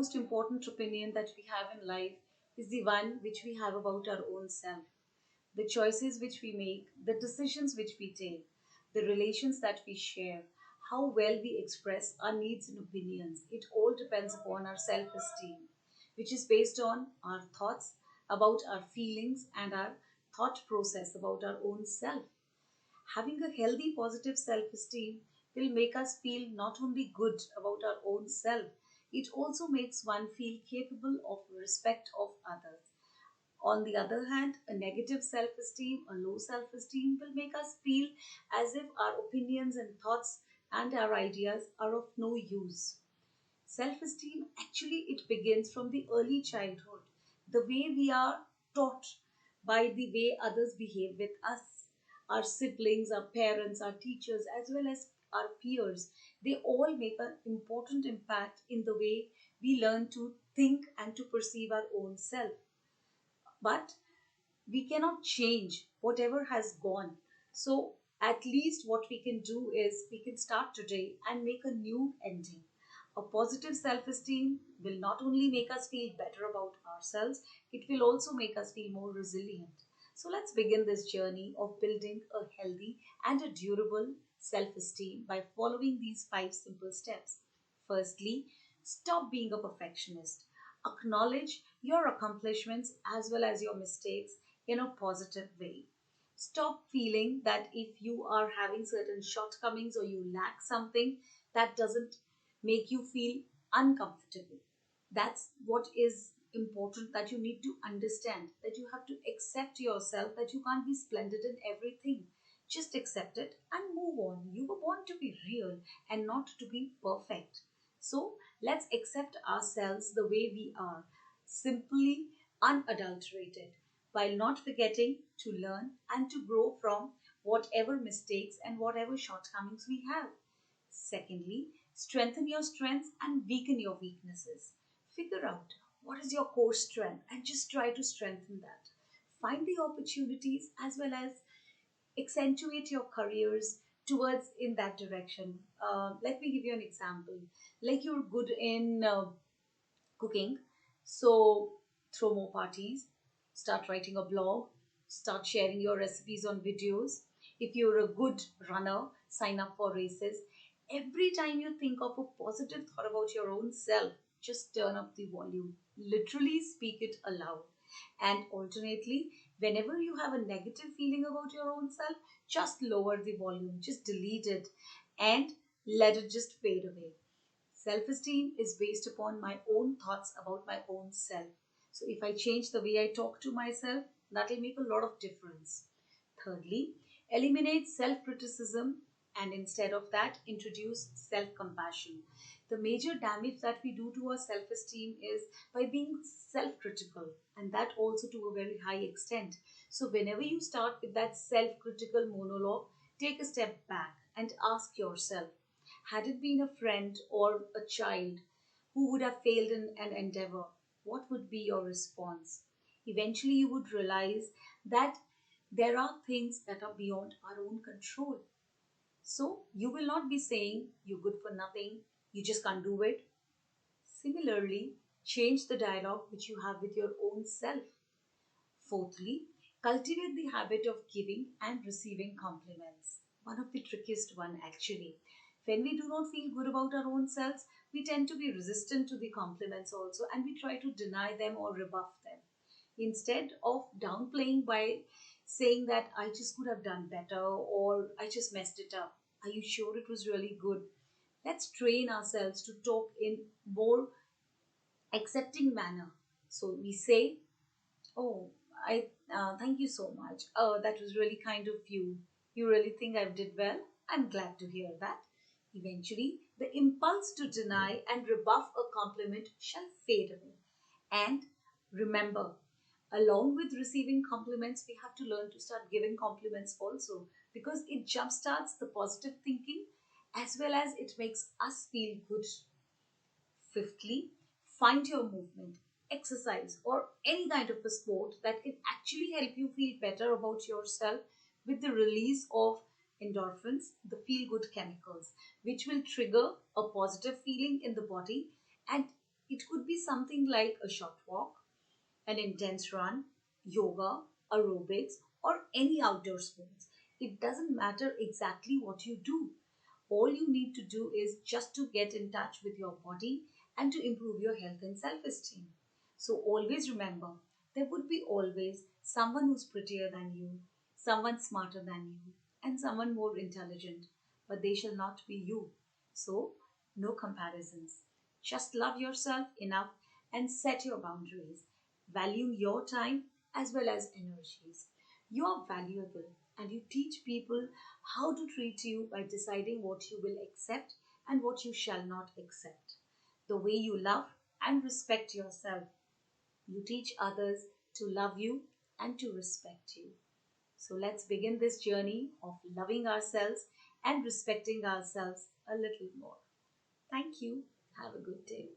most important opinion that we have in life is the one which we have about our own self. The choices which we make, the decisions which we take, the relations that we share, how well we express our needs and opinions, it all depends upon our self esteem, which is based on our thoughts about our feelings and our thought process about our own self. Having a healthy, positive self esteem will make us feel not only good about our own self, it also makes one feel capable of respect of others. On the other hand, a negative self esteem, a low self esteem will make us feel as if our opinions and thoughts and our ideas are of no use. Self esteem actually it begins from the early childhood, the way we are taught by the way others behave with us. Our siblings, our parents, our teachers, as well as our peers, they all make an important impact in the way we learn to think and to perceive our own self. But we cannot change whatever has gone. So, at least what we can do is we can start today and make a new ending. A positive self esteem will not only make us feel better about ourselves, it will also make us feel more resilient. So, let's begin this journey of building a healthy and a durable self esteem by following these five simple steps. Firstly, stop being a perfectionist. Acknowledge your accomplishments as well as your mistakes in a positive way. Stop feeling that if you are having certain shortcomings or you lack something, that doesn't make you feel uncomfortable. That's what is important, that you need to understand, that you have to accept yourself, that you can't be splendid in everything. Just accept it and move on. You were born to be real and not to be perfect. So let's accept ourselves the way we are, simply unadulterated, while not forgetting to learn and to grow from whatever mistakes and whatever shortcomings we have. Secondly, strengthen your strengths and weaken your weaknesses. Figure out what is your core strength and just try to strengthen that. Find the opportunities as well as accentuate your careers towards in that direction. Let me give you an example. Like you're good in cooking, so throw more parties, start writing a blog, start sharing your recipes on videos. If you're a good runner, sign up for races. Every time you think of a positive thought about your own self, just turn up the volume. Literally speak it aloud. And alternately, whenever you have a negative feeling about your own self, just lower the volume, just delete it and let it just fade away. Self esteem is based upon my own thoughts about my own self. So if I change the way I talk to myself, that will make a lot of difference. Thirdly, eliminate self criticism and instead of that, introduce self compassion. The major damage that we do to our self esteem is by being self critical, and that also to a very high extent. So, whenever you start with that self critical monologue, take a step back and ask yourself, had it been a friend or a child who would have failed in an endeavor, what would be your response? Eventually, you would realize that there are things that are beyond our own control. So, you will not be saying you're good for nothing, you just can't do it. Similarly, change the dialogue which you have with your own self. Fourthly, cultivate the habit of giving and receiving compliments. One of the trickiest one actually. When we do not feel good about our own selves, we tend to be resistant to the compliments also and we try to deny them or rebuff them. Instead of downplaying by saying that I just could have done better or I just messed it up. Are you sure it was really good? Let's train ourselves to talk in more accepting manner. So we say, "Oh, I thank you so much. Oh, that was really kind of you. You really think I did well? I'm glad to hear that." Eventually, the impulse to deny and rebuff a compliment shall fade away. And remember, along with receiving compliments, we have to learn to start giving compliments also because it jumpstarts the positive thinking as well as it makes us feel good. Fifthly, find your movement, exercise, or any kind of a sport that can actually help you feel better about yourself with the release of endorphins, the feel good chemicals, which will trigger a positive feeling in the body and It could be something like a short walk, an intense run, yoga, aerobics, or any outdoor sports. It doesn't matter exactly what you do. All you need to do is just to get in touch with your body and to improve your health and self esteem. So always remember, there would be always someone who's prettier than you, someone smarter than you, and someone more intelligent, but they shall not be you. So, no comparisons. Just love yourself enough and set your boundaries. Value your time as well as energies. You are valuable and you teach people how to treat you by deciding what you will accept and what you shall not accept. The way you love and respect yourself, you teach others to love you and to respect you. So let's begin this journey of loving ourselves and respecting ourselves a little more. Thank you. Have a good day.